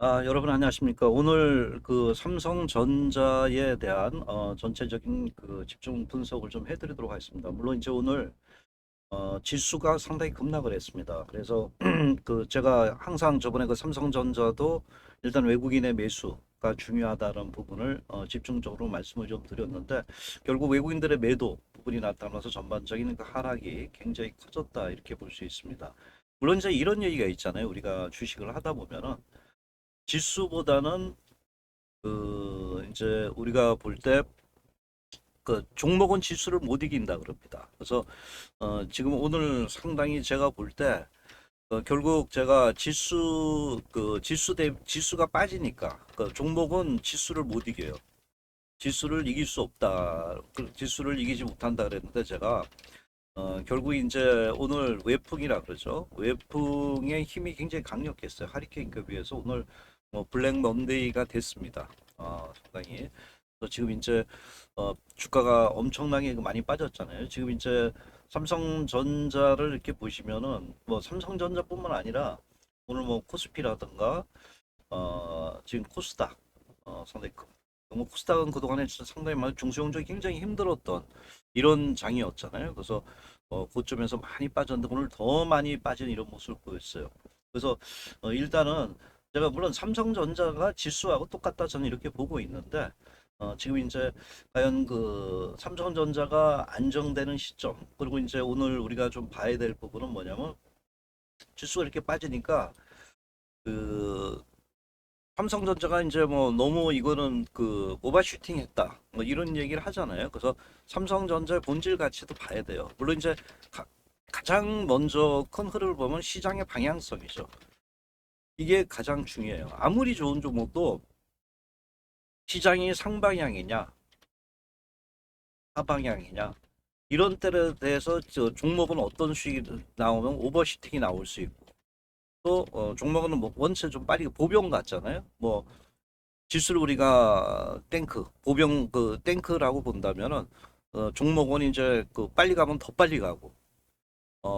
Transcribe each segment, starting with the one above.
여러분 안녕하십니까? 오늘 그 삼성전자에 대한 전체적인 그 집중 분석을 좀 해드리도록 하겠습니다. 물론 이제 오늘 지수가 상당히 급락을 했습니다. 그래서 그 제가 항상 저번에 그 삼성전자도 일단 외국인의 매수가 중요하다는 부분을 집중적으로 말씀을 좀 드렸는데 결국 외국인들의 매도 부분이 나타나서 전반적인 그 하락이 굉장히 커졌다 이렇게 볼 수 있습니다. 물론 이제 이런 얘기가 있잖아요. 우리가 주식을 하다 보면은 지수보다는 그 이제 우리가 볼 때 그 종목은 지수를 못 이긴다 그럽니다. 그래서 지금 오늘 상당히 제가 볼 때 결국 제가 지수가 빠지니까 그 종목은 지수를 못 이겨요. 지수를 이길 수 없다. 그 지수를 이기지 못한다 그랬는데 제가 결국 이제 오늘 외풍이라 그러죠. 외풍의 힘이 굉장히 강력했어요. 하리케인급에 비해서 오늘 블랙 먼데이가 됐습니다. 상당히. 그래서 지금 이제 주가가 엄청나게 많이 빠졌잖아요. 지금 이제 삼성전자를 이렇게 보시면은 뭐 삼성전자뿐만 아니라 오늘 뭐 코스피라든가 지금 코스닥 상당히 뭐 코스닥은 그동안에 진짜 상당히 많이 중소형주가 굉장히 힘들었던 이런 장이었잖아요. 그래서 고점에서 많이 빠졌는데 오늘 더 많이 빠진 이런 모습을 보였어요. 그래서 일단은 제가 물론 삼성전자가 지수하고 똑같다 저는 이렇게 보고 있는데 지금 이제 과연 그 삼성전자가 안정되는 시점 그리고 이제 오늘 우리가 좀 봐야 될 부분은 뭐냐면 지수가 이렇게 빠지니까 그 삼성전자가 이제 뭐 너무 이거는 그 오버슈팅 했다. 뭐 이런 얘기를 하잖아요. 그래서 삼성전자의 본질 가치도 봐야 돼요. 물론 이제 가장 먼저 큰 흐름을 보면 시장의 방향성이죠. 이게 가장 중요해요. 아무리 좋은 종목도 시장이 상방향이냐, 하방향이냐, 이런 때에 대해서 저 종목은 어떤 수익이 나오면 오버슈팅이 나올 수 있고 또 종목은 뭐 원체 좀 빨리 보병 같잖아요. 뭐 지수를 우리가 탱크, 보병 그 탱크라고 본다면은 종목은 이제 그 빨리 가면 더 빨리 가고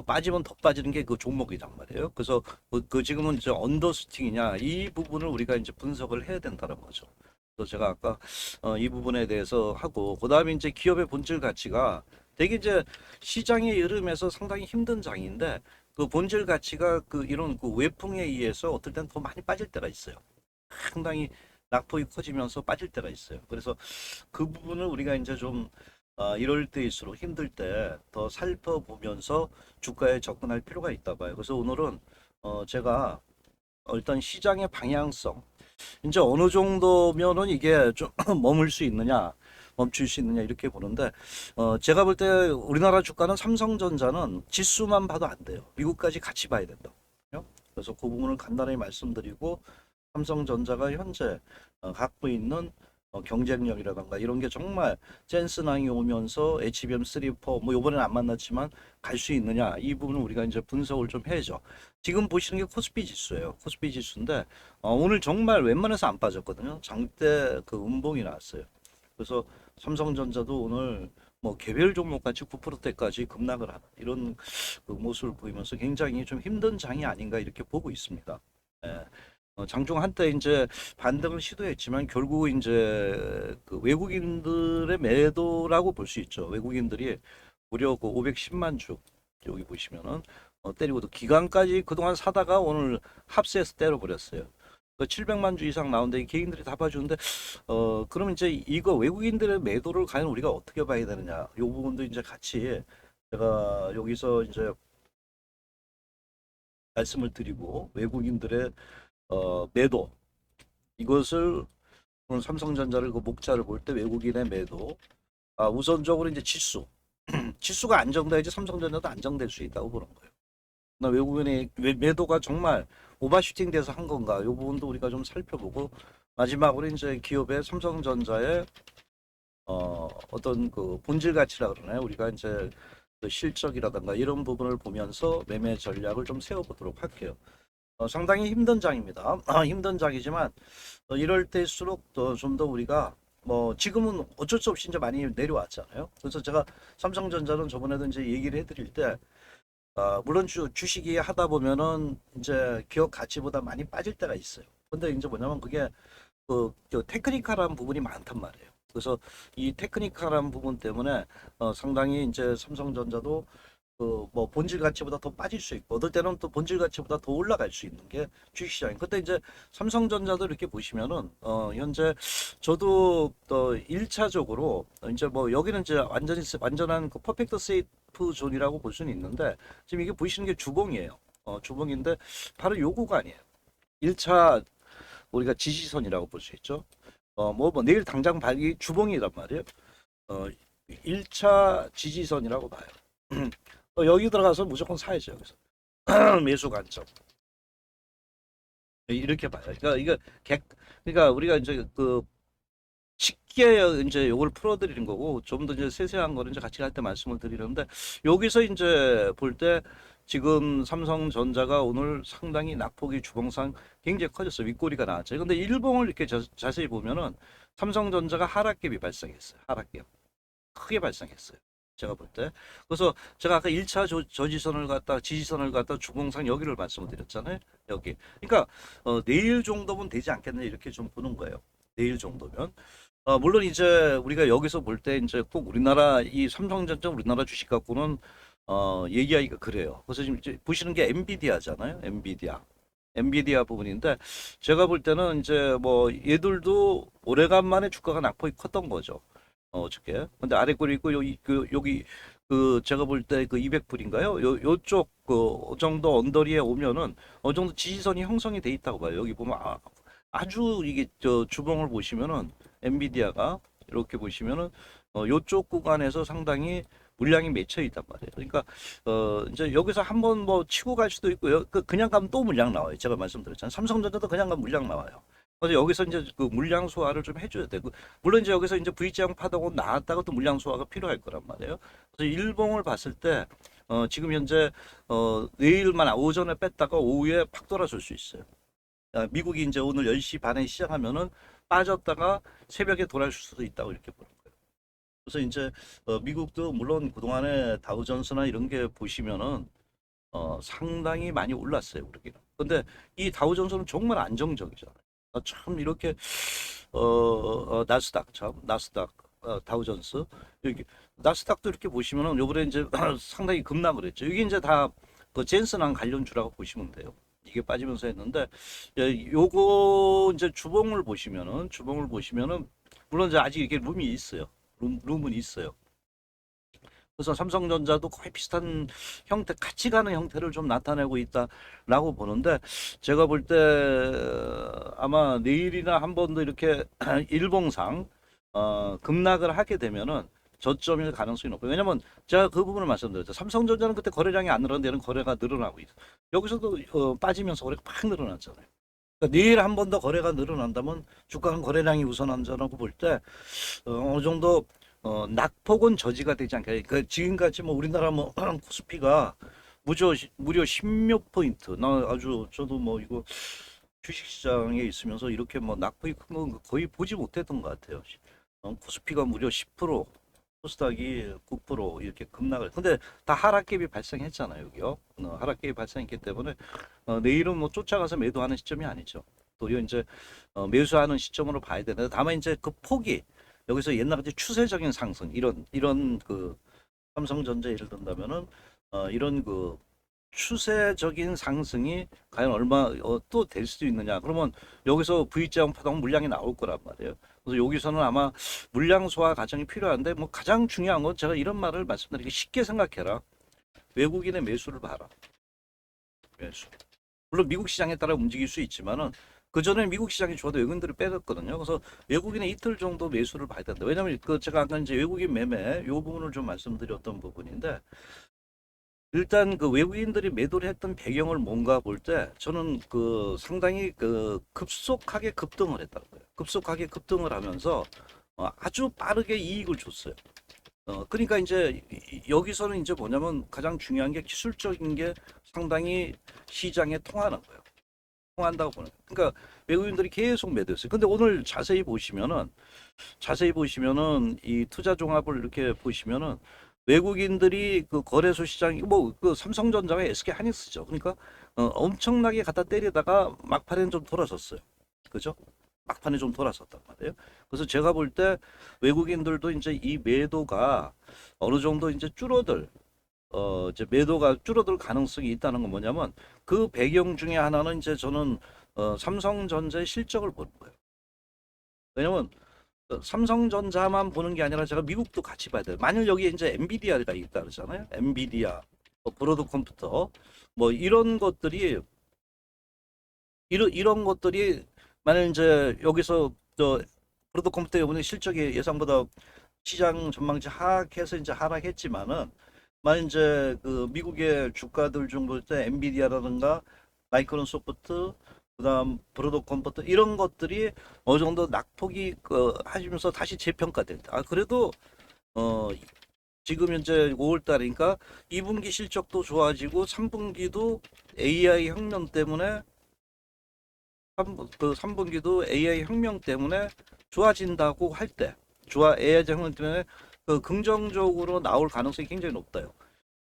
빠지면 더 빠지는 게 그 종목이란 말이에요. 그래서 그 지금은 이제 언더스팅이냐 이 부분을 우리가 이제 분석을 해야 된다는 거죠. 그래서 제가 아까 이 부분에 대해서 하고 그다음에 이제 기업의 본질 가치가 되게 이제 시장의 흐름에서 상당히 힘든 장인데 그 본질 가치가 그 이런 그 외풍에 의해서 어떨 땐 더 많이 빠질 때가 있어요. 상당히 낙폭이 커지면서 빠질 때가 있어요. 그래서 그 부분을 우리가 이제 좀 이럴 때일수록 힘들 때 더 살펴보면서 주가에 접근할 필요가 있다 봐요. 그래서 오늘은 제가 일단 시장의 방향성 이제 어느 정도면은 이게 좀 머물 수 있느냐 멈출 수 있느냐 이렇게 보는데 제가 볼 때 우리나라 주가는 삼성전자는 지수만 봐도 안 돼요. 미국까지 같이 봐야 된다고. 그래서 그 부분을 간단히 말씀드리고 삼성전자가 현재 갖고 있는 경쟁력이라던가 이런 게 정말 센스낭이 오면서 HBM3, 4, 뭐 요번에는 안 만났지만 갈 수 있느냐 이 부분을 우리가 이제 분석을 좀 해야죠. 지금 보시는 게 코스피 지수예요. 코스피 지수인데 오늘 정말 웬만해서 안 빠졌거든요. 장대 그 음봉이 나왔어요. 그래서 삼성전자도 오늘 뭐 개별 종목 같이 9%대까지 급락을 하는 이런 그 모습을 보이면서 굉장히 좀 힘든 장이 아닌가 이렇게 보고 있습니다. 예. 장중 한때 이제 반등을 시도했지만 결국 이제 그 외국인들의 매도라고 볼 수 있죠. 외국인들이 무려 그 510만 주 여기 보시면은 때리고 또 기간까지 그동안 사다가 오늘 합세해서 때려버렸어요. 그 700만 주 이상 나오는데 이 개인들이 다 봐주는데 그럼 이제 이거 외국인들의 매도를 과연 우리가 어떻게 봐야 되느냐 이 부분도 이제 같이 제가 여기서 이제 말씀을 드리고 외국인들의 매도 이것을 오늘 삼성전자를 그 목자를 볼 때 외국인의 매도 우선적으로 이제 지수가 안정돼야지 삼성전자도 안정될 수 있다고 보는 거예요. 나 외국인의 매도가 정말 오버슈팅 돼서 한 건가 이 부분도 우리가 좀 살펴보고 마지막으로 이제 기업의 삼성전자의 어떤 그 본질 가치라 그러나요? 우리가 이제 그 실적이라든가 이런 부분을 보면서 매매 전략을 좀 세워보도록 할게요. 상당히 힘든 장입니다. 힘든 장이지만 이럴 때일수록 좀 더 우리가 뭐 지금은 어쩔 수 없이 이제 많이 내려왔잖아요. 그래서 제가 삼성전자는 저번에도 이제 얘기를 해드릴 때 물론 주식이 하다 보면은 이제 기업 가치보다 많이 빠질 때가 있어요. 근데 이제 뭐냐면 그게 저 테크니컬한 부분이 많단 말이에요. 그래서 이 테크니컬한 부분 때문에 상당히 이제 삼성전자도 그 뭐 본질 가치보다 더 빠질 수 있고 어떨 때는 또 본질 가치보다 더 올라갈 수 있는 게 주식시장이. 근데 이제 삼성전자도 이렇게 보시면은 현재 저도 또 1차적으로 이제 뭐 여기는 이제 완전한 그 퍼펙트 세이프 존이라고 볼 수는 있는데 지금 이게 보시는 게 주봉이에요. 주봉인데 바로 요 구간이에요. 1차 우리가 지지선이라고 볼 수 있죠. 뭐 내일 당장 발기 주봉이란 말이에요. 어, 1차 지지선이라고 봐요. 여기 들어가서 무조건 사야죠, 여기서. 매수 관점. 이렇게 봐요. 그러니까 그러니까 우리가 이제 그 쉽게 이제 요걸 풀어드리는 거고 좀 더 이제 세세한 거는 이제 같이 갈 때 말씀을 드리는데 여기서 이제 볼 때 지금 삼성전자가 오늘 상당히 낙폭이 주봉상 굉장히 커졌어요. 윗꼬리가 나왔죠. 근데 일봉을 이렇게 자세히 보면은 삼성전자가 하락갭이 발생했어요. 하락갭. 크게 발생했어요. 제가 볼 때. 그래서 제가 아까 1차 저지선을 갖다 지지선을 갖다 주봉상 여기를 말씀을 드렸잖아요. 여기. 그러니까 내일 정도면 되지 않겠냐 이렇게 좀 보는 거예요. 내일 정도면. 물론 이제 우리가 여기서 볼 때 이제 꼭 우리나라 이 삼성전자 우리나라 주식 갖고는 얘기하기가 그래요. 그래서 지금 이제 보시는 게 엔비디아잖아요. 엔비디아 부분인데 제가 볼 때는 이제 뭐 얘들도 오래간만에 주가가 낙폭이 컸던 거죠. 어저께. 근데 아래 꼴이 있고 여기 그 제가 볼 때 그 200불인가요? 요쪽 그 정도 언더리에 오면은 어느 정도 지지선이 형성이 돼 있다고 봐요. 여기 보면 아주 이게 저 주봉을 보시면은 엔비디아가 이렇게 보시면은 요쪽 구간에서 상당히 물량이 맺혀 있단 말이에요. 그러니까 이제 여기서 한번 뭐 치고 갈 수도 있고요. 그냥 가면 또 물량 나와요. 제가 말씀드렸잖아요. 삼성전자도 그냥 가면 물량 나와요. 그래서 여기서 이제 그 물량 소화를 좀 해줘야 되고 물론 이제 여기서 이제 V자형 파동은 나왔다가 또 물량 소화가 필요할 거란 말이에요. 그래서 일봉을 봤을 때 지금 현재 내일만 오전에 뺐다가 오후에 팍 돌아설 수 있어요. 미국이 이제 오늘 10시 반에 시작하면은 빠졌다가 새벽에 돌아올 수도 있다고 이렇게 보는 거예요. 그래서 이제 미국도 물론 그동안에 다우존스나 이런 게 보시면은 상당히 많이 올랐어요, 우리는. 근데 이 다우존스는 정말 안정적이잖아요. 참 이렇게 나스닥 참 나스닥 다우존스 여기 나스닥도 이렇게 보시면은 요번에 이제 상당히 급락을 했죠. 이게 이제 다 그 젠슨랑 관련주라고 보시면 돼요. 이게 빠지면서 했는데 요거 이제 주봉을 보시면은 물론 이제 아직 이게 룸이 있어요. 룸은 있어요. 그래서 삼성전자도 거의 비슷한 형태, 같이 가는 형태를 좀 나타내고 있다라고 보는데, 제가 볼 때 아마 내일이나 한 번 더 이렇게 일봉상 급락을 하게 되면은 저점일 가능성이 높고요. 왜냐면 제가 그 부분을 말씀드렸죠. 삼성전자는 그때 거래량이 안 늘었는데 얘는 거래가 늘어나고 있어. 여기서도 빠지면서 거래가 팍 늘어났잖아요. 그러니까 내일 한 번 더 거래가 늘어난다면 주가는 거래량이 우선한다고 볼 때 어느 정도 낙폭은 저지가 되지 않게. 그 지금까지 뭐 우리나라 뭐 코스피가 무려 10몇 포인트. 나 아주 저도 뭐 이거 주식시장에 있으면서 이렇게 뭐 낙폭이 큰 건 거의 보지 못했던 것 같아요. 코스피가 무려 10%, 코스닥이 9% 이렇게 급락을. 근데 다 하락갭이 발생했잖아요, 여기요. 하락갭이 발생했기 때문에 내일은 뭐 쫓아가서 매도하는 시점이 아니죠. 도리어 이제 매수하는 시점으로 봐야 되는데 다만 이제 그 폭이 여기서 옛날같이 추세적인 상승 이런 그 삼성전자 예를 든다면은 이런 그 추세적인 상승이 과연 얼마 또 될 수도 있느냐 그러면 여기서 V자형 파동 물량이 나올 거란 말이에요. 그래서 여기서는 아마 물량 소화 과정이 필요한데 뭐 가장 중요한 건 제가 이런 말을 말씀드리기 쉽게 생각해라. 외국인의 매수를 봐라. 매수. 물론 미국 시장에 따라 움직일 수 있지만은 그 전에 미국 시장이 좋아도 외국인들이 빼갔거든요. 그래서 외국인의 이틀 정도 매수를 봐야 된다. 왜냐하면 그 제가 아까 이제 외국인 매매 요 부분을 좀 말씀드렸던 부분인데 일단 그 외국인들이 매도를 했던 배경을 뭔가 볼 때 저는 그 상당히 그 급속하게 급등을 했다는 거예요. 급속하게 급등을 하면서 아주 빠르게 이익을 줬어요. 그러니까 이제 여기서는 이제 뭐냐면 가장 중요한 게 기술적인 게 상당히 시장에 통하는 거예요. 통한다고 보는 거예요. 그러니까 외국인들이 계속 매도했어요. 근데 오늘 자세히 보시면은 이 투자 종합을 이렇게 보시면은 외국인들이 그 거래소 시장 뭐 그 삼성전자가 SK 하이닉스죠. 그러니까 엄청나게 갖다 때리다가 막판에는 좀 돌아섰어요. 그죠? 막판에 좀 돌아섰단 말이에요. 그래서 제가 볼 때 외국인들도 이제 이 매도가 어느 정도 이제 이제 매도가 줄어들 가능성이 있다는 건 뭐냐면 그 배경 중에 하나는 이제 저는 삼성전자의 실적을 보는 거예요. 왜냐면 삼성전자만 보는 게 아니라 제가 미국도 같이 봐야 돼요. 만일 여기에 이제 엔비디아가 있다 그러잖아요. 엔비디아, 브로드 컴퓨터, 뭐 이런 것들이 만약 이제 여기서 브로드 컴퓨터 이번에 실적이 예상보다 시장 전망치 하락해서 이제 하락했지만은 만약 이제 그 미국의 주가들 중 볼 때 엔비디아라든가 마이크로소프트 그다음 브로드 컴퓨터 이런 것들이 어느 정도 낙폭이 하시면서 다시 재평가될 때 그래도 어 지금 현재 5월 달이니까 2분기 실적도 좋아지고 3분기도 AI 혁명 때문에 3분기도 AI 혁명 때문에 좋아진다고 할 때, AI 혁명 때문에 긍정적으로 나올 가능성이 굉장히 높다요.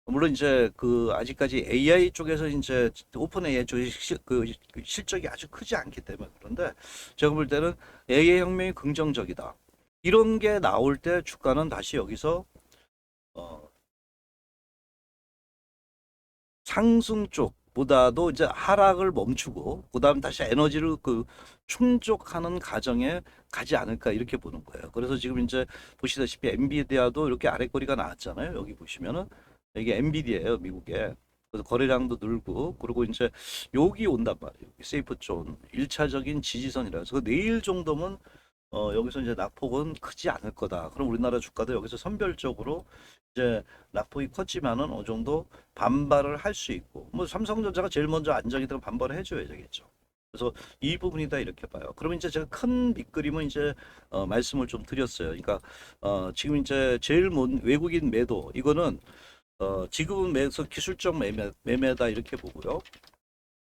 물론 이제 아직까지 AI 쪽에서 이제 오픈 AI 쪽의 그 실적이 아주 크지 않기 때문에 그런데 제가 볼 때는 AI 혁명이 긍정적이다. 이런 게 나올 때 주가는 다시 여기서 어, 상승 쪽보다도 이제 하락을 멈추고 그다음 다시 에너지를 충족하는 과정에 가지 않을까 이렇게 보는 거예요. 그래서 지금 이제 보시다시피 엔비디아도 이렇게 아랫거리가 나왔잖아요. 여기 보시면은 이게 엔비디아예요, 미국에. 그래서 거래량도 늘고 그리고 이제 여기 온단 말이에요. 세이프 존 1차적인 지지선이라서 내일 정도면 여기서 이제 낙폭은 크지 않을 거다. 그럼 우리나라 주가도 여기서 선별적으로 이제 낙폭이 컸지만은 어느 정도 반발을 할 수 있고, 뭐 삼성전자가 제일 먼저 안정이 되면 반발을 해줘야 되겠죠. 그래서 이 부분이다 이렇게 봐요. 그러면 이제 제가 큰 밑그림은 이제 말씀을 좀 드렸어요. 그러니까 지금 이제 제일 외국인 매도 이거는 지금은 매수 기술적 매매다 이렇게 보고요.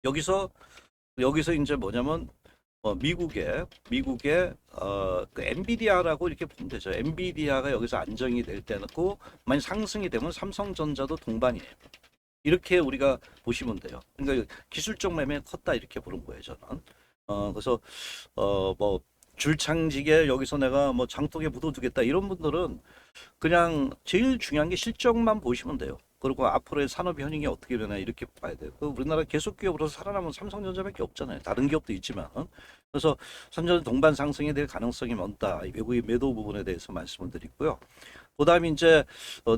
여기서 이제 뭐냐면 미국의 그 엔비디아라고 이렇게 보면 되죠. 엔비디아가 여기서 안정이 될 때고 만약 상승이 되면 삼성전자도 동반이에요. 이렇게 우리가 보시면 돼요. 그러니까 기술적 매매 컸다 이렇게 보는 거예요, 저는. 그래서 뭐 줄창지게 여기서 내가 뭐 장독에 묻어두겠다 이런 분들은 그냥 제일 중요한 게 실적만 보시면 돼요. 그리고 앞으로의 산업 현황이 어떻게 되나 이렇게 봐야 돼요. 우리나라 계속 기업으로서 살아남은 삼성전자밖에 없잖아요. 다른 기업도 있지만. 그래서 삼성전자 동반 상승에 대한 가능성이 많다. 외국인 매도 부분에 대해서 말씀을 드리고요. 그다음에 이제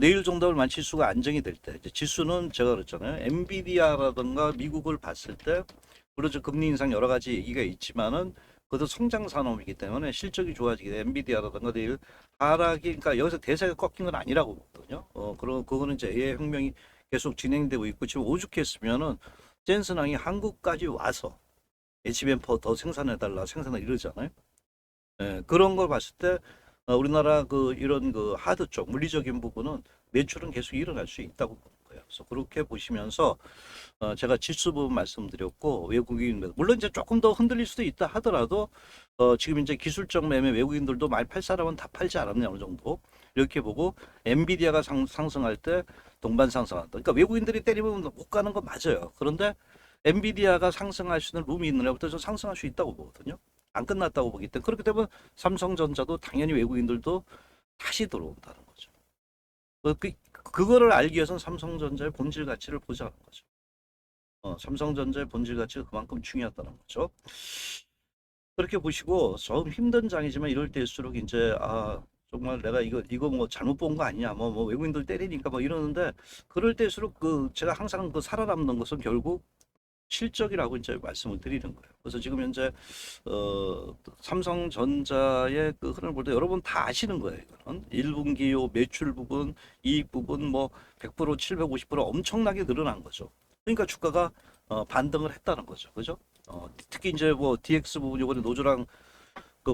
내일 정도면 지수가 안정이 될 때, 이제 지수는 제가 그랬잖아요. 엔비디아라든가 미국을 봤을 때 물론 금리 인상 여러 가지 얘기가 있지만은 그것도 성장 산업이기 때문에 실적이 좋아지게 돼. 엔비디아라든가 내일 하락이 그러니까 여기서 대세가 꺾인 건 아니라고 보거든요. 그럼 그거는 이제 AI 혁명이 계속 진행되고 있고 지금 오죽했으면은 젠슨항이 한국까지 와서 HBM4 더 생산해달라 생산을 이러잖아요. 예, 그런 걸 봤을 때 우리나라 이런 하드 쪽 물리적인 부분은 매출은 계속 일어날 수 있다고 보는 거예요. 그래서 그렇게 보시면서 제가 지수 부분 말씀드렸고 외국인 매도 물론 이제 조금 더 흔들릴 수도 있다 하더라도 지금 이제 기술적 매매 외국인들도 많이 팔 사람은 다 팔지 않았냐 어느 정도 이렇게 보고 엔비디아가 상승할 때 동반 상승한다. 그러니까 외국인들이 때리면 못 가는 건 맞아요. 그런데 엔비디아가 상승할 수 있는 룸이 있느냐부터 저 상승할 수 있다고 보거든요. 안 끝났다고 보기 때문에 그렇게 되면 삼성전자도 당연히 외국인들도 다시 들어온다는 거죠. 그거를 알기 위해서는 삼성전자의 본질 가치를 보자는 거죠. 삼성전자의 본질 가치가 그만큼 중요하다는 거죠. 그렇게 보시고 좀 힘든 장이지만 이럴 때일수록 이제 정말 내가 이거 뭐 잘못 본 거 아니냐 뭐 외국인들 때리니까 뭐 이러는데 그럴 때일수록 제가 항상 살아남는 것은 결국 실적이라고 이제 말씀을 드리는 거예요. 그래서 지금 현재 삼성전자의 흐름을 볼 때 여러분 다 아시는 거예요. 이거는 1분기 요 매출 부분, 이익 부분 뭐 100%, 750% 엄청나게 늘어난 거죠. 그러니까 주가가 반등을 했다는 거죠. 그죠? 특히 이제 뭐 DX 부분 이번에 노조랑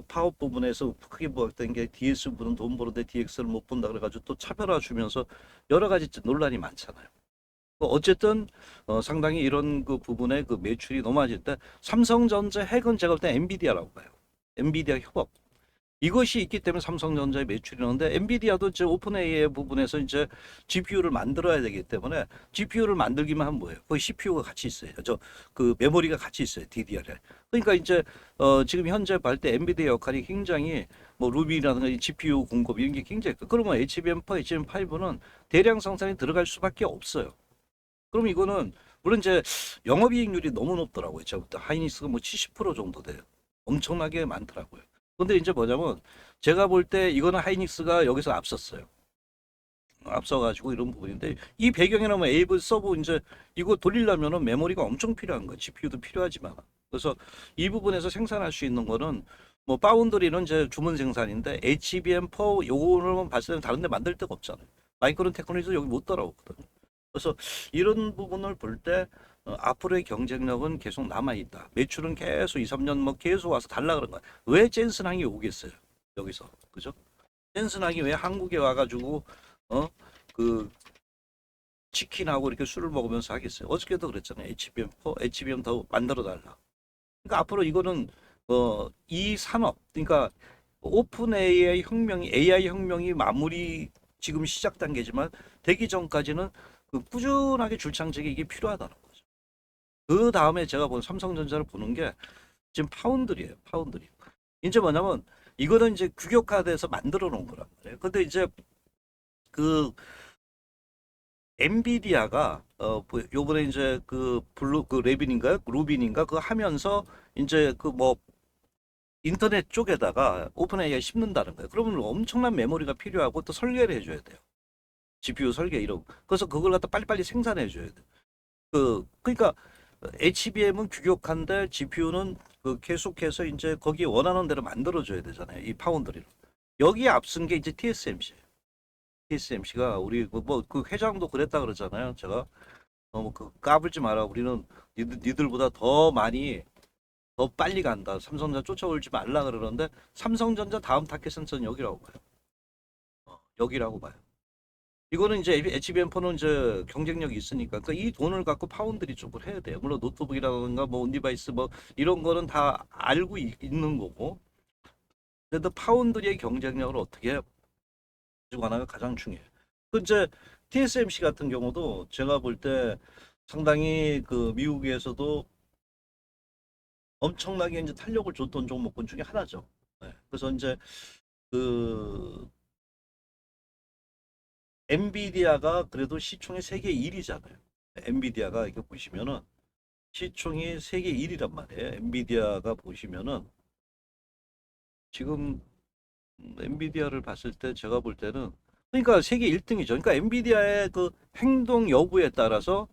파업 부분에서 크게 보았던 게 DS 부분은 돈 버는데 DX를 못 본다 그래가지고 또 차별화 주면서 여러 가지 논란이 많잖아요. 어쨌든 상당히 이런 부분에 매출이 너무 많아질 때 삼성전자 핵은 제가 볼 때 엔비디아라고 봐요. 엔비디아 협업. 이것이 있기 때문에 삼성전자의 매출이 나오는데 엔비디아도 이제 오픈 AI 부분에서 이제 GPU를 만들어야 되기 때문에 GPU를 만들기만 하면 뭐예요? 거기 CPU가 같이 있어요. 저 그 메모리가 같이 있어요. DDR에. 그러니까 이제 지금 현재 볼 때 엔비디아 역할이 굉장히 뭐 루비라든가 이 GPU 공급 이런 게 굉장히 그러면 HBM4, HBM5는 대량 생산이 들어갈 수밖에 없어요. 그럼 이거는 물론 이제 영업이익률이 너무 높더라고요. 제가부터 하이닉스가 뭐 70% 정도 돼요. 엄청나게 많더라고요. 근데 이제 뭐냐면 제가 볼 때 이거는 하이닉스가 여기서 앞섰어요. 앞서가지고 이런 부분인데 이 배경에는 뭐 에이블 서브 이제 이거 돌리려면은 메모리가 엄청 필요한 거예요. GPU도 필요하지만 그래서 이 부분에서 생산할 수 있는 거는 뭐 파운드리는 이제 주문 생산인데 HBM4 요거는 봤을 때는 다른 데 만들 데가 없잖아요. 마이크론 테크놀리지도 여기 못 따라오거든요. 그래서 이런 부분을 볼 때 앞으로의 경쟁력은 계속 남아 있다. 매출은 계속 2, 3년 뭐 계속 와서 달라 그런 거야. 왜 젠슨항이 오겠어요? 여기서. 그죠? 젠슨항이 왜 한국에 와가지고 어? 그 치킨하고 이렇게 술을 먹으면서 하겠어요. 어저께도 그랬잖아요. HBM4, HBM 더 만들어 달라. 그러니까 앞으로 이거는 이 산업, 그러니까 오픈 AI 혁명이 마무리 지금 시작 단계지만 되기 전까지는 그 꾸준하게 줄창적이 이게 필요하다는 거죠. 그 다음에 제가 본 삼성전자를 보는 게 지금 파운드리예요. 파운드리. 이제 뭐냐면 이거는 이제 규격화돼서 만들어 놓은 거란 말이에요. 근데 이제 그 엔비디아가 요번에 이제 그 블루 그 레빈인가요? 루빈인가 그거 하면서 이제 그 뭐 인터넷 쪽에다가 오픈 AI가 심는다는 거예요. 그러면 엄청난 메모리가 필요하고 또 설계를 해줘야 돼요. GPU 설계 이런. 그래서 그걸 갖다 빨리빨리 생산해 줘야 돼. 그러니까 HBM은 규격한데 GPU는 그 계속해서 이제 거기에 원하는 대로 만들어 줘야 되잖아요. 이 파운드리로. 여기에 앞선 게 이제 TSMC예요. TSMC가 우리 그 회장도 그랬다 그러잖아요. 제가 너무 그 까불지 마라. 우리는 니들보다 더 많이 더 빨리 간다. 삼성전자 쫓아올지 말라 그러는데 삼성전자 다음 타겟은 전 여기라고 봐요. 여기라고 봐요. 이거는 이제 HBM4는 이제 경쟁력이 있으니까 그러니까 이 돈을 갖고 파운드리 쪽을 해야 돼요. 물론 노트북이라든가 뭐 온디바이스 뭐 이런 거는 다 알고 있는 거고. 근데 또 파운드리의 경쟁력을 어떻게 가지고 가나가 가장 중요해요. 그 이제 TSMC 같은 경우도 제가 볼 때 상당히 그 미국에서도 엄청나게 이제 탄력을 줬던 종목군 중에 하나죠. 네. 그래서 이제 그 엔비디아가 그래도 시총이 세계 1위잖아요. 엔비디아가 이렇게 보시면은 시총이 세계 1위란 말이에요. 엔비디아가 보시면은 지금 엔비디아를 봤을 때 제가 볼 때는 그러니까 세계 1등이죠. 그러니까 엔비디아의 그 행동 여부에 따라서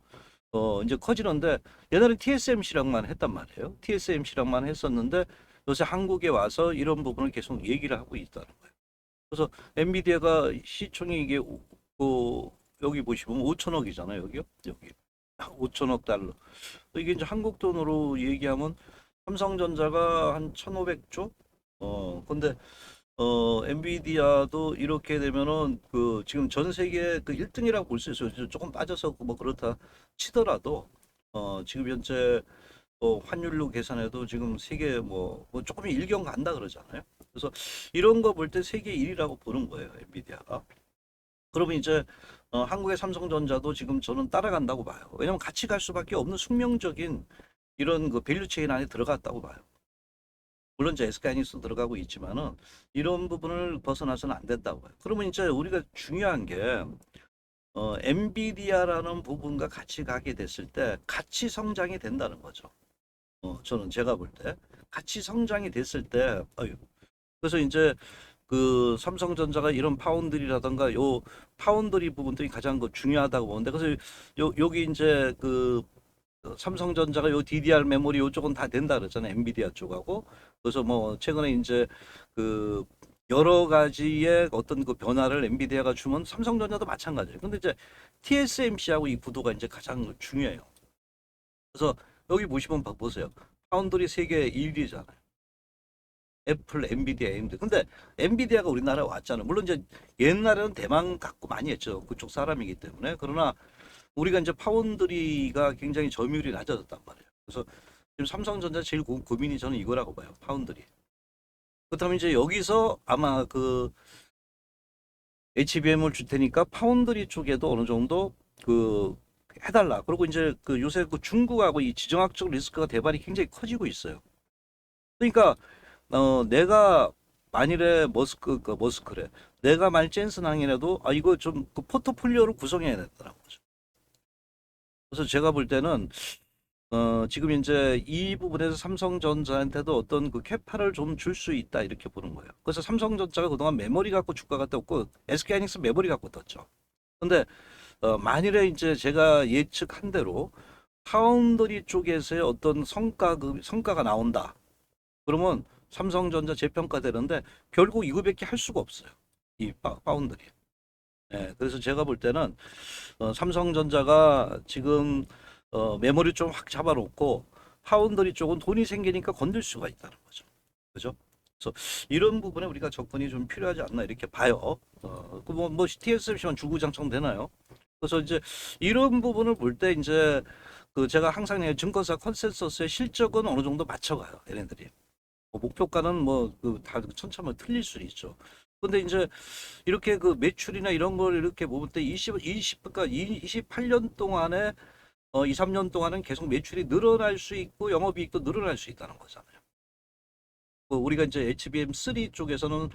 이제 커지는데 옛날에 TSMC랑만 했단 말이에요. TSMC랑만 했었는데 요새 한국에 와서 이런 부분을 계속 얘기를 하고 있다는 거예요. 그래서 엔비디아가 시총이 이게 여기 보시면 5천억이잖아요. 여기요. 여기 5천억 달러. 이게 이제 한국 돈으로 얘기하면 삼성전자가 한 1,500조? 근데 엔비디아도 이렇게 되면은 그 지금 전 세계 그 1등이라고 볼 수 있어요. 조금 빠져서 뭐 그렇다 치더라도 지금 현재 환율로 계산해도 지금 세계 뭐 조금 일경 간다 그러잖아요. 그래서 이런 거 볼 때 세계 1위라고 보는 거예요, 엔비디아가. 그러면 이제 한국의 삼성전자도 지금 저는 따라간다고 봐요. 왜냐면 같이 갈 수밖에 없는 숙명적인 이런 그 밸류 체인 안에 들어갔다고 봐요. 물론 이제 SK하이닉스 들어가고 있지만은 이런 부분을 벗어나서는 안 된다고 봐요. 그러면 이제 우리가 중요한 게 엔비디아라는 부분과 같이 가게 됐을 때 같이 성장이 된다는 거죠. 저는 제가 볼 때 같이 성장이 됐을 때 그래서 이제 그 삼성전자가 이런 파운드리라던가 요 파운드리 부분들이 가장 그 중요하다고 보는데 그래서 여기 이제 그 삼성전자가 요 DDR 메모리 요쪽은 다 된다 그랬잖아요. 엔비디아 쪽하고. 그래서 뭐 최근에 이제 그 여러 가지의 어떤 그 변화를 엔비디아가 주면 삼성전자도 마찬가지예요. 근데 이제 TSMC하고 이 구도가 이제 가장 중요해요. 그래서 여기 보시면 보세요. 파운드리 세계 1위잖아요. 애플, 엔비디아, AMD. 근데 엔비디아가 우리나라에 왔잖아요. 물론 이제 옛날에는 대만 갖고 많이 했죠. 그쪽 사람이기 때문에. 그러나 우리가 이제 파운드리가 굉장히 점유율이 낮아졌단 말이에요. 그래서 지금 삼성전자 제일 고민이 저는 이거라고 봐요. 파운드리. 그렇다면 이제 여기서 아마 그 HBM을 줄 테니까 파운드리 쪽에도 어느 정도 그 해달라. 그리고 이제 그 요새 그 중국하고 이 지정학적 리스크가 대발이 굉장히 커지고 있어요. 그러니까 내가 만일에 머스크래. 내가 만일 젠슨 항이라도 이거 좀 그 포트폴리오를 구성해야 된다는 거죠. 그래서 제가 볼 때는 지금 이제 이 부분에서 삼성전자한테도 어떤 그 캐파를 좀 줄 수 있다 이렇게 보는 거예요. 그래서 삼성전자가 그동안 메모리 갖고 주가가 떴고 SK하이닉스 메모리 갖고 떴죠. 근데 만일에 이제 제가 예측한 대로 파운드리 쪽에서의 어떤 성과가 나온다. 그러면 삼성전자 재평가되는데 결국 이거밖에 할 수가 없어요. 이 파운드리. 예, 그래서 제가 볼 때는 삼성전자가 지금 메모리 좀 확 잡아놓고 파운드리 쪽은 돈이 생기니까 건들 수가 있다는 거죠. 그죠? 그래서 이런 부분에 우리가 접근이 좀 필요하지 않나 이렇게 봐요. 뭐 TSMC만 주구장창 되나요? 그래서 이제 이런 부분을 볼 때 이제 그 제가 항상 증권사 컨센서스의 실적은 어느 정도 맞춰가요. 얘네들이. 뭐 목표가는 뭐 그 다 천차만 틀릴 수 있죠. 근데 이제 이렇게 그 매출이나 이런 걸 이렇게 볼 때 20, 그러니까 28년 동안에 2, 3년 동안은 계속 매출이 늘어날 수 있고 영업이익도 늘어날 수 있다는 거잖아요. 우리가 이제 HBM3 쪽에서는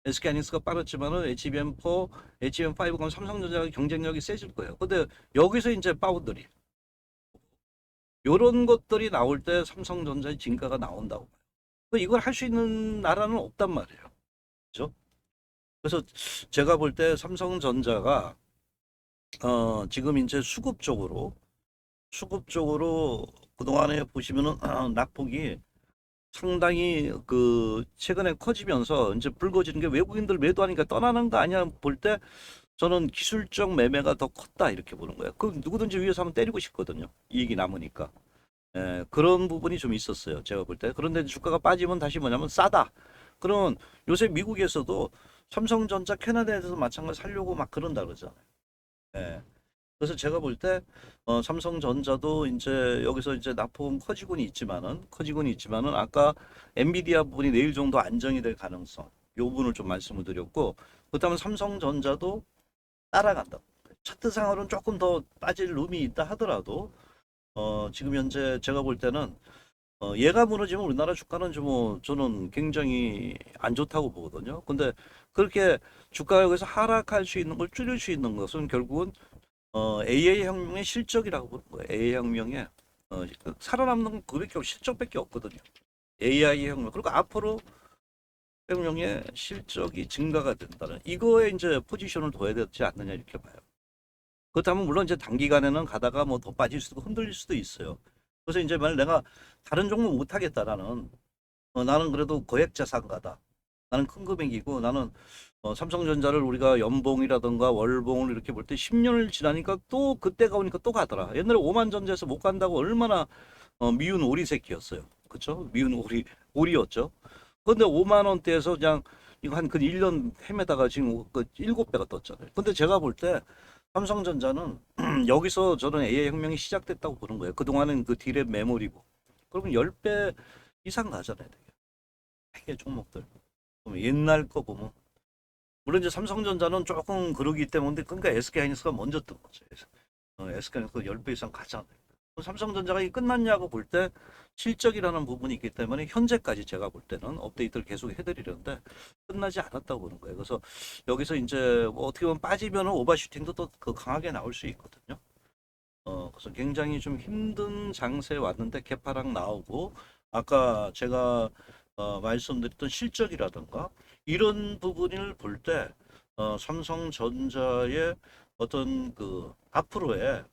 SK하이닉스가 빠졌지만은 HBM4, HBM5 그럼 삼성전자가 경쟁력이 세질 거예요. 근데 여기서 이제 파운드리 이런 것들이 나올 때 삼성전자의 진가가 나온다고 봐요. 이걸 할 수 있는 나라는 없단 말이에요. 그죠? 그래서 제가 볼 때 삼성전자가 지금 이제 수급적으로 그동안에 보시면은 낙폭이 상당히 그 최근에 커지면서 이제 불거지는 게 외국인들 매도하니까 떠나는 거 아니야 볼 때 저는 기술적 매매가 더 컸다 이렇게 보는 거예요. 그 누구든지 위에서 한번 때리고 싶거든요. 이익이 남으니까. 그런 부분이 좀 있었어요. 제가 볼 때. 그런데 주가가 빠지면 다시 뭐냐면 싸다. 그러면 요새 미국에서도 삼성전자 캐나다에서 마찬가지 살려고 막 그런다 그러잖아요. 예. 그래서 제가 볼 때 삼성전자도 이제 여기서 이제 낙폭은 커지고는 있지만은 아까 엔비디아 부분이 내일 정도 안정이 될 가능성 요 부분을 좀 말씀을 드렸고 그렇다면 삼성전자도 따라간다. 차트상으로는 조금 더 빠질 룸이 있다 하더라도 지금 현재 제가 볼 때는 얘가 무너지면 우리나라 주가는 좀 저는 굉장히 안 좋다고 보거든요. 근데 그렇게 주가가 여기서 하락할 수 있는 걸 줄일 수 있는 것은 결국은 AI 혁명의 실적이라고 보는 거예요. AI 혁명의 살아남는 그밖에 실적밖에 없거든요. AI 혁명 그리고 앞으로 혁명의 실적이 증가가 된다는 이거에 이제 포지션을 둬야 되지 않느냐 이렇게 봐요. 그렇다면 물론 이제 단기간에는 가다가 뭐 더 빠질 수도 흔들릴 수도 있어요. 그래서 이제 만약 내가 다른 종목 못 하겠다라는 나는 그래도 거액자산가다. 나는 큰 금액이고 나는 삼성전자를 우리가 연봉이라든가 월봉을 이렇게 볼 때 10년을 지나니까 또 그때가 오니까 또 가더라. 옛날에 오만 전자에서 못 간다고 얼마나 미운 오리 새끼였어요. 그쵸? 미운 오리였죠. 근데 5만 원대에서 그냥 이거 한 그 1년 헤매다가 지금 그 7배가 떴잖아요. 근데 제가 볼 때 삼성전자는 여기서 저는 AI 혁명이 시작됐다고 보는 거예요. 그동안은 그 디램 메모리고. 그러면 10배 이상 가잖아요. 되게 종목들. 보면 옛날 거 보면 물론 이제 삼성전자는 조금 그러기 때문에 그러니까 SK하이닉스가 먼저 뜬 거죠. SK하이닉스가 10배 이상 가잖아요. 삼성전자가 이 끝났냐고 볼 때 실적이라는 부분이 있기 때문에 현재까지 제가 볼 때는 업데이트를 계속 해드리려는데 끝나지 않았다고 보는 거예요. 그래서 여기서 이제 뭐 어떻게 보면 빠지면 오버슈팅도 또 그 강하게 나올 수 있거든요. 그래서 굉장히 좀 힘든 장세에 왔는데 개파락 나오고 아까 제가 말씀드렸던 실적이라든가 이런 부분을 볼 때 삼성전자의 어떤 그 앞으로의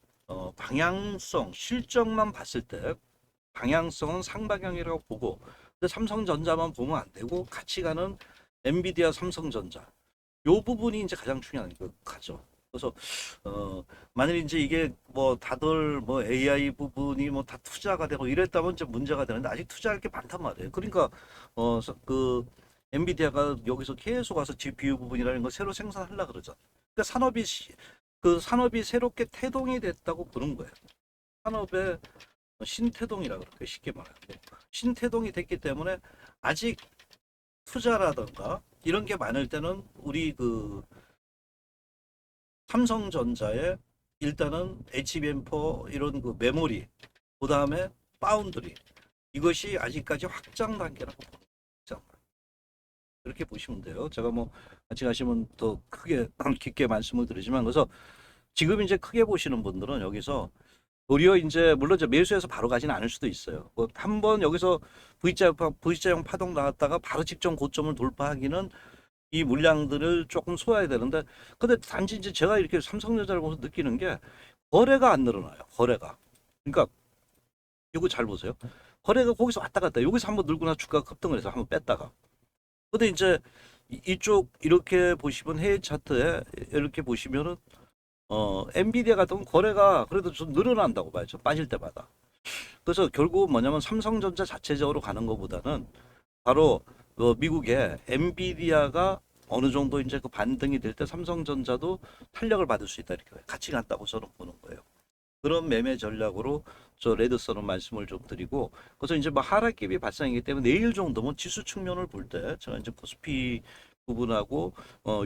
방향성 실적만 봤을 때 방향성은 상방향이라고 보고 근데 삼성전자만 보면 안 되고 같이 가는 엔비디아 삼성전자 요 부분이 이제 가장 중요한 거죠. 그래서 만일 이제 이게 뭐 다들 뭐 AI 부분이 뭐 다 투자가 되고 이랬다면 이제 문제가 되는데 아직 투자할 게 많단 말이에요. 그러니까 그 엔비디아가 여기서 계속 와서 GPU 부분이라는 걸 새로 생산하려 그러잖아요. 그러니까 그 산업이 새롭게 태동이 됐다고 보는 거예요. 산업의 신태동이라 그럴까 쉽게 말하면 신태동이 됐기 때문에 아직 투자라든가 이런 게 많을 때는 우리 그 삼성전자의 일단은 HBM4 이런 그 메모리, 그 다음에 파운드리, 이것이 아직까지 확장 단계라고 봅니다. 그렇게 보시면 돼요. 제가 뭐 같이 가시면 더 크게 깊게 말씀을 드리지만, 그래서 지금 이제 크게 보시는 분들은 여기서 도리어 이제 물론 이제 매수해서 바로 가지는 않을 수도 있어요. 뭐 한번 여기서 V자형 파동 나왔다가 바로 직전 고점을 돌파하기는 이 물량들을 조금 쏘아야 되는데, 근데 단지 이제 제가 이렇게 삼성전자를 보면서 느끼는 게 거래가 안 늘어나요. 거래가. 그러니까 이거 잘 보세요. 거래가 거기서 왔다 갔다. 여기서 한번 늘거나 주가가 급등을 해서 한번 뺐다가. 근데 이제 이쪽 이렇게 보시면 해외 차트에 이렇게 보시면은 엔비디아 같은 건 거래가 그래도 좀 늘어난다고 봐야죠. 빠질 때마다. 그래서 결국 뭐냐면 삼성전자 자체적으로 가는 것보다는 바로 미국의 엔비디아가 어느 정도 이제 그 반등이 될 때 삼성전자도 탄력을 받을 수 있다, 이렇게 같이 간다고 저는 보는 거예요. 그런 매매 전략으로 저 레드선은 말씀을 좀 드리고, 그래서 이제 뭐 하락기비 발생이기 때문에 내일 정도면 지수 측면을 볼 때 제가 이제 코스피 부분하고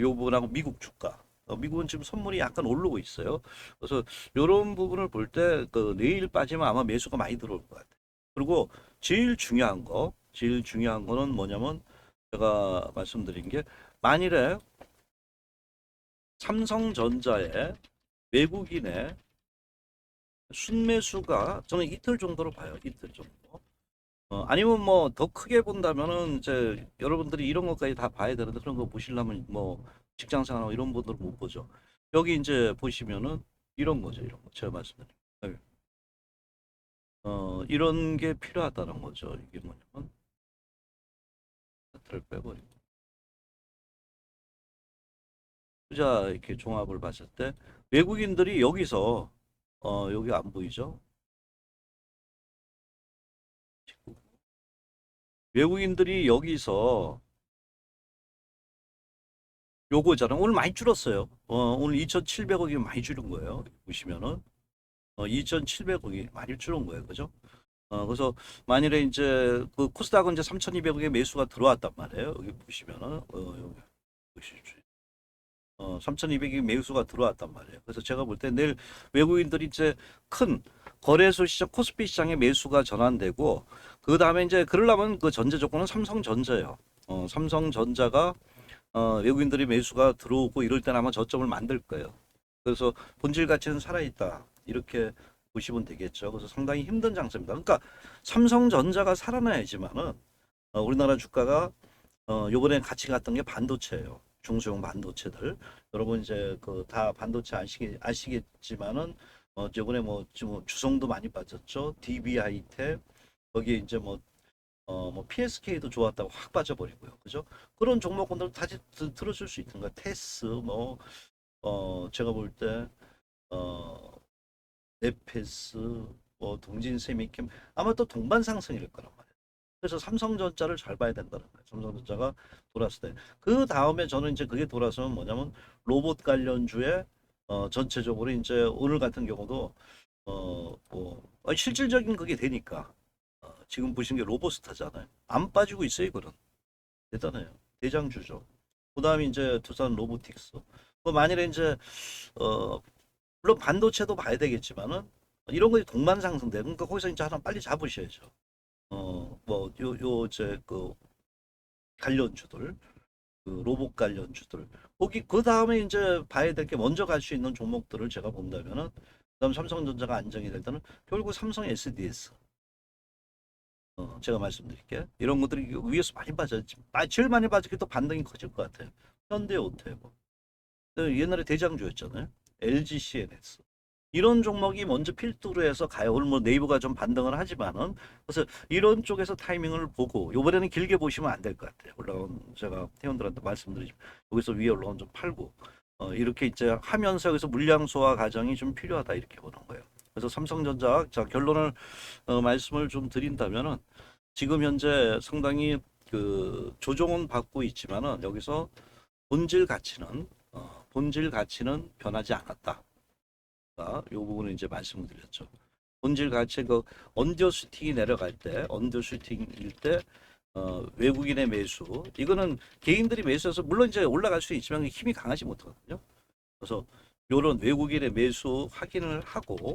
요 부분하고 미국 주가, 미국은 지금 선물이 약간 오르고 있어요. 그래서 이런 부분을 볼 때 그 내일 빠지면 아마 매수가 많이 들어올 것 같아요. 그리고 제일 중요한 거는 뭐냐면 제가 말씀드린 게, 만일에 삼성전자의 외국인의 순매수가 저는 이틀 정도로 봐요. 이틀 정도. 아니면 뭐 더 크게 본다면은 이제 여러분들이 이런 것까지 다 봐야 되는데, 그런 거 보시려면 뭐 직장생활하고 이런 분들은 못 보죠. 여기 이제 보시면은 이런 거죠. 이런 거 제가 말씀드린. 네. 이런 게 필요하다는 거죠. 이게 뭐냐면 차트를 빼버리고 투자 이렇게 종합을 봤을 때 외국인들이 여기서 여기 안 보이죠? 외국인들이 여기서 요거잖아. 오늘 많이 줄었어요. 오늘 2,700억이 많이 줄은 거예요. 보시면은 2,700억이 많이 줄은 거예요. 그죠? 그래서 만일에 이제 그 코스닥은 이제 3,200억의 매수가 들어왔단 말이에요. 여기 보시면은 여기 보시죠. 3,200이 매수가 들어왔단 말이에요. 그래서 제가 볼 때 내일 외국인들이 이제 큰 거래소 시장, 코스피 시장에 매수가 전환되고, 그 다음에 이제 그러려면 그 전제 조건은 삼성전자예요. 삼성전자가 외국인들이 매수가 들어오고 이럴 때는 아마 저점을 만들 거예요. 그래서 본질 가치는 살아있다, 이렇게 보시면 되겠죠. 그래서 상당히 힘든 장세입니다. 그러니까 삼성전자가 살아나야지만은 우리나라 주가가 요번에 같이 갔던 게 반도체예요. 중소형 반도체들. 여러분 이제 그 다 반도체 아시겠지만은 요번에 뭐 지금 주성도 많이 빠졌죠. DB 하이텍, 거기에 이제 뭐 PSK도 좋았다고 확 빠져버리고요. 그죠? 그런 종목군들 다시 들어줄 수 있는 거야. 테스 제가 볼 때 네페스, 동진 세미캠 아마 또 동반 상승일 거란 말이에요. 그래서 삼성전자를 잘 봐야 된다는 거예요. 삼성전자가 돌았을 때. 그 다음에 저는 이제 그게 돌아서면 뭐냐면 로봇 관련주에 전체적으로 이제 오늘 같은 경우도 실질적인 그게 되니까 지금 보신 게 로보스타잖아요. 안 빠지고 있어요, 이거는. 대단해요. 대장주죠. 그 다음에 이제 두산 로보틱스. 뭐 만일에 이제 어, 물론 반도체도 봐야 되겠지만은 이런 것이 동반 상승돼. 그러니까 거기서 이제 하나 빨리 잡으셔야죠. 그 관련주들, 그 로봇 관련주들. 거기 그 다음에 이제 봐야 될 게, 먼저 갈 수 있는 종목들을 제가 본다면은, 그다음 삼성전자가 안정이 될 때는 결국 삼성 SDS. 제가 말씀드릴게요. 이런 것들이 위에서 많이 빠졌지. 제일 많이 빠졌기 또 반등이 커질 것 같아요. 현대오테고. 옛날에 대장주였잖아요. LG CNS. 이런 종목이 먼저 필두로 해서 가요. 오늘 뭐 네이버가 좀 반등을 하지만은, 그래서 이런 쪽에서 타이밍을 보고, 요번에는 길게 보시면 안 될 것 같아요. 올라온, 제가 회원들한테 말씀드리지만 여기서 위에 올라온 좀 팔고 이렇게 이제 하면서 여기서 물량 소화 과정이 좀 필요하다, 이렇게 보는 거예요. 그래서 삼성전자, 자 결론을 말씀을 좀 드린다면은, 지금 현재 상당히 그 조정은 받고 있지만은 여기서 본질 가치는 변하지 않았다. 이 부분을 이제 말씀을 드렸죠. 본질 가치, 그 언더 슈팅이 내려갈 때, 언더 슈팅일 때 외국인의 매수 이거는 개인들이 매수해서 물론 이제 올라갈 수 있지만 힘이 강하지 못하거든요. 그래서 요런 외국인의 매수 확인을 하고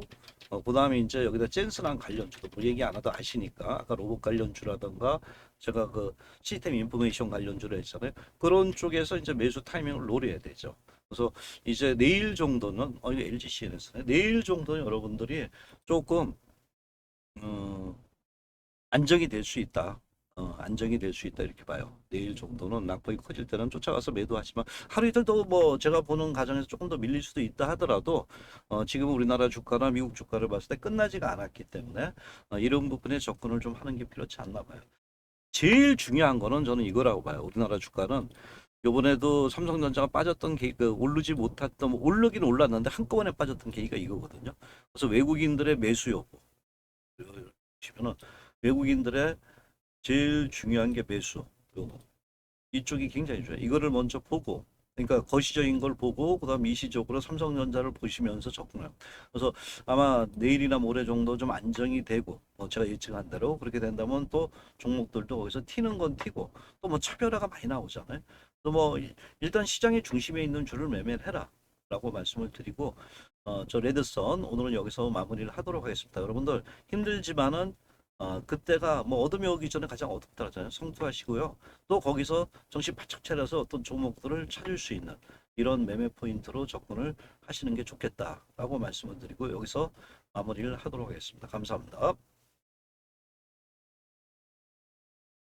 그다음에 이제 여기다 젠슨한 관련주도 뭐 얘기 안 하도 아시니까 아까 로봇 관련주라던가 제가 그 시스템 인포메이션 관련주를 했잖아요. 그런 쪽에서 이제 매수 타이밍을 노려야 되죠. 그래서 이제 내일 정도는 이거 LG CNS네. 내일 정도는 여러분들이 조금 어, 안정이 될 수 있다. 안정이 될 수 있다 이렇게 봐요. 내일 정도는 낙폭이 커질 때는 쫓아가서 매도하지만 하루 이틀 더 뭐 제가 보는 가정에서 조금 더 밀릴 수도 있다 하더라도 지금 우리나라 주가나 미국 주가를 봤을 때 끝나지가 않았기 때문에 이런 부분에 접근을 좀 하는 게 필요치 않나 봐요. 제일 중요한 거는 저는 이거라고 봐요. 우리나라 주가는 요번에도 삼성전자가 빠졌던 계기가 오르지 못했던 오르긴 올랐는데 한꺼번에 빠졌던 계기가 이거거든요. 그래서 외국인들의 매수 여부 보시면은 외국인들의 제일 중요한 게 매수. 이쪽이 굉장히 중요해요. 이거를 먼저 보고, 그러니까 거시적인 걸 보고, 그다음 미시적으로 삼성전자를 보시면서 접근해요. 그래서 아마 내일이나 모레 정도 좀 안정이 되고, 제가 예측한 대로 그렇게 된다면 또 종목들도 거기서 튀는 건 튀고, 또 뭐 차별화가 많이 나오잖아요. 또 뭐 일단 시장의 중심에 있는 줄을 매매를 해라. 라고 말씀을 드리고, 저 레드선 오늘은 여기서 마무리를 하도록 하겠습니다. 여러분들 힘들지만은 그때가 뭐 어둠이 오기 전에 가장 어둡다 하잖아요. 성투하시고요. 또 거기서 정신 바짝 차려서 어떤 종목들을 찾을 수 있는 이런 매매 포인트로 접근을 하시는 게 좋겠다라고 말씀을 드리고 여기서 마무리를 하도록 하겠습니다. 감사합니다.